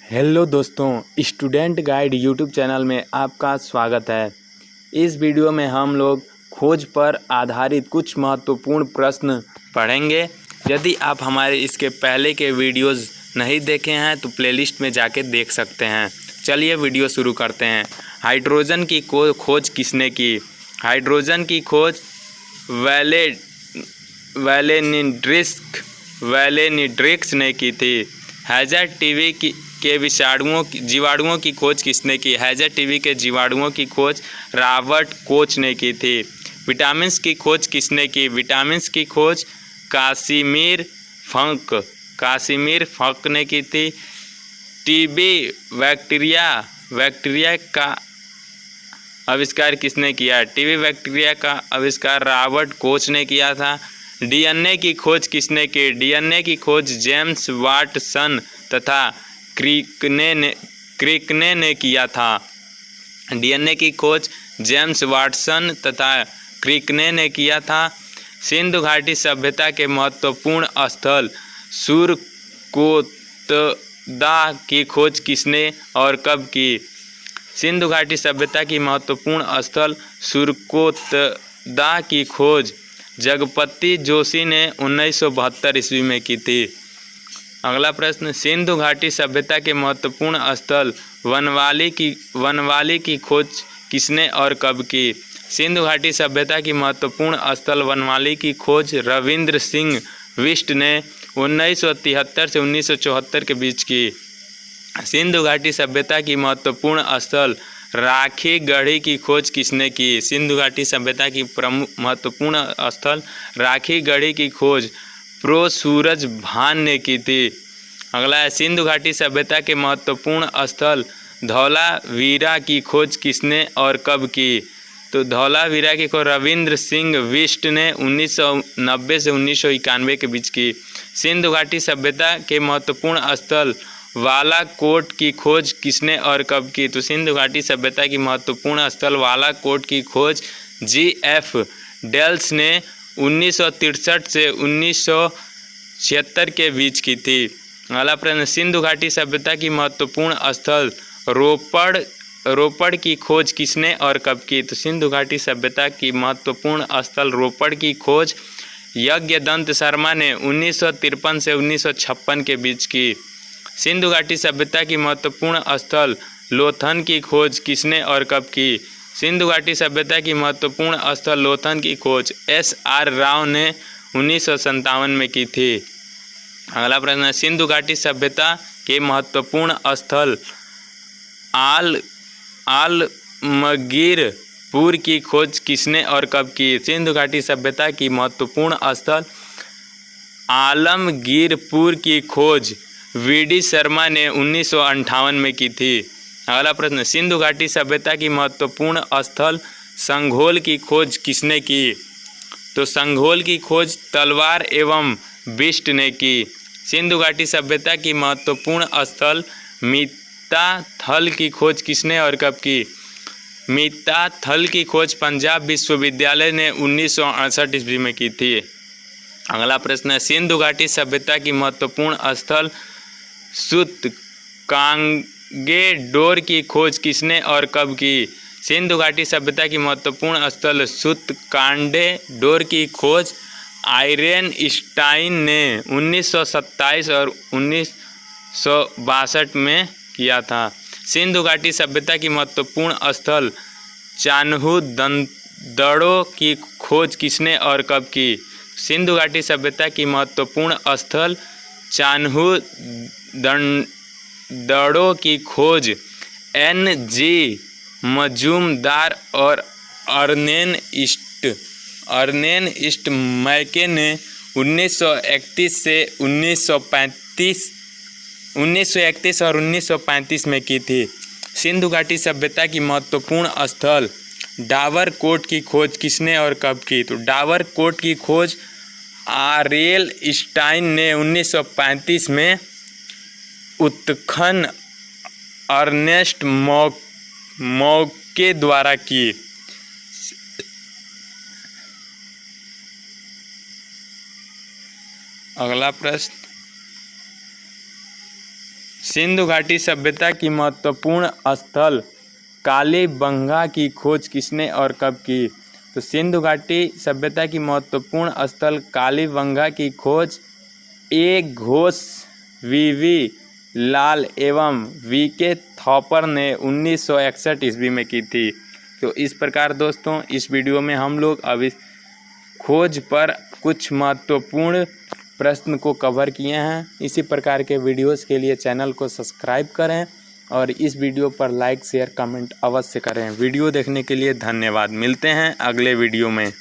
Hello दोस्तों, student guide YouTube channel में आपका स्वागत है। इस वीडियो में हम लोग खोज पर आधारित कुछ महत्वपूर्ण प्रश्न पढ़ेंगे। यदि आप हमारे इसके पहले के वीडियोस नहीं देखे हैं तो प्लेलिस्ट में जाके देख सकते हैं। चलिए वीडियो शुरू करते हैं। हाइड्रोजन की खोज किसने की? हाइड्रोजन की खोज वैलेनिड्रिक्स ने की थी। हैज़र टीवी के जीवाणुओं की खोज किसने की? हैज़र टीवी के जीवाणुओं की खोज रॉबर्ट कोच ने की थी। विटामिन्स की खोज किसने की? विटामिन्स की खोज कासिमिर फंक ने की थी। टीबी बैक्टीरिया का आविष्कार किसने किया? टीबी बैक्टीरिया का आविष्कार रॉबर्ट कोच ने किया था। डीएनए की खोज किसने की? डीएनए की खोज जेम्स वाटसन तथा क्रिकने ने किया था। डीएनए की खोज जेम्स वाटसन तथा क्रिकने ने किया था। सिंधु घाटी सभ्यता के महत्वपूर्ण स्थल सुरकोतदा की खोज किसने और कब की? सिंधु घाटी सभ्यता की महत्वपूर्ण स्थल सुरकोतदा की खोज जगपति जोशी ने 1972 ईस्वी में की थी। अगला प्रश्न, सिंधु घाटी सभ्यता के महत्वपूर्ण स्थल वनवाली की खोज किसने और कब की? सिंधु घाटी सभ्यता की महत्वपूर्ण स्थल वनवाली की खोज रविंद्र सिंह बिष्ट ने 1973 से 1974 के बीच की। सिंधु घाटी सभ्यता की महत्वपूर्ण स्थल राखी गढ़ी की खोज किसने की? सिंधु घाटी सभ्यता की महत्वपूर्ण स्थल राखी गढ़ी की खोज प्रो सूरज भान ने की थी। अगला है, सिंधु घाटी सभ्यता के महत्वपूर्ण स्थल धौलावीरा की खोज किसने और कब की? तो धौलावीरा की खोज रविंद्र सिंह बिष्ट ने 1990 से 1991 के बीच की। सिंधु घाटी सभ्यता के महत्वपूर्ण स्थल बालाकोट की खोज किसने और कब की? तो सिंधु घाटी सभ्यता की महत्वपूर्ण स्थल बालाकोट की खोज जी.एफ. डेल्स ने 1963 से 1976 के बीच की थी। अगला प्रश्न, सिंधु घाटी सभ्यता की महत्वपूर्ण स्थल रोपड़ की खोज किसने और कब की? तो सिंधु घाटी सभ्यता की महत्वपूर्ण स्थल रोपड़ की खोज यज्ञदंत शर्मा ने 1953 से 1956 के बीच की। सिंधु घाटी सभ्यता की महत्वपूर्ण स्थल लोथन की खोज किसने और कब की? सिंधु घाटी सभ्यता की महत्वपूर्ण स्थल लोथन की खोज एस.आर. राव ने 1957 में की थी। अगला प्रश्न, सिंधु घाटी सभ्यता के महत्वपूर्ण स्थल आलमगीरपुर की खोज किसने और कब की? सिंधु घाटी सभ्यता की महत्वपूर्ण स्थल आलमगीरपुर की खोज वी.डी. शर्मा ने 1958 में की थी। अगला प्रश्न, सिंधु घाटी सभ्यता की महत्वपूर्ण स्थल संघोल की खोज किसने की? तो संघोल की खोज तलवार एवं बिष्ट ने की। सिंधु घाटी सभ्यता की महत्वपूर्ण स्थल मीता थल की खोज किसने और कब की? मीता थल की खोज पंजाब विश्वविद्यालय ने 1968 ईस्वी में की थी। अगला प्रश्न है, सिंधु घाटी सभ्यता की महत्वपूर्ण स्थल सुतकांगेडोर की खोज किसने और कब की? सिंधु घाटी सभ्यता की महत्वपूर्ण स्थल सुतकांगेडोर की खोज आइरेनस्टाइन ने 1927 और 1962 में किया था। सिंधु घाटी सभ्यता की महत्वपूर्ण स्थल चान्हू दड़ों की खोज किसने और कब की? सिंधु घाटी सभ्यता की महत्वपूर्ण स्थल चान्हू दड़ों की खोज एन.जी. मजूमदार और अर्नेस्ट मैके ने 1931 और 1935 में की थी। सिंधु घाटी सभ्यता की महत्वपूर्ण स्थल डावरकोट की खोज किसने और कब की? तो डावरकोट की खोज आर.एल. स्टाइन ने 1935 में उत्खनन अर्नेस्ट मौके द्वारा की। अगला प्रश्न, सिंधु घाटी सभ्यता की महत्वपूर्ण स्थल कालीबंगा की खोज किसने और कब की? तो सिंधु घाटी सभ्यता की महत्वपूर्ण स्थल कालीबंगा की खोज ए घोष, वीवी लाल एवं वीके थॉपर ने 1961 ईस्वी में की थी। तो इस प्रकार दोस्तों इस वीडियो में हम लोग अभी खोज पर कुछ महत्वपूर्ण प्रश्न को कवर किए हैं। इसी प्रकार के वीडियोस के लिए चैनल को सब्सक्राइब करें और इस वीडियो पर लाइक शेयर कमेंट अवश्य करें। वीडियो देखने के लिए धन्यवाद। मिलते हैं अगले वीडियो में।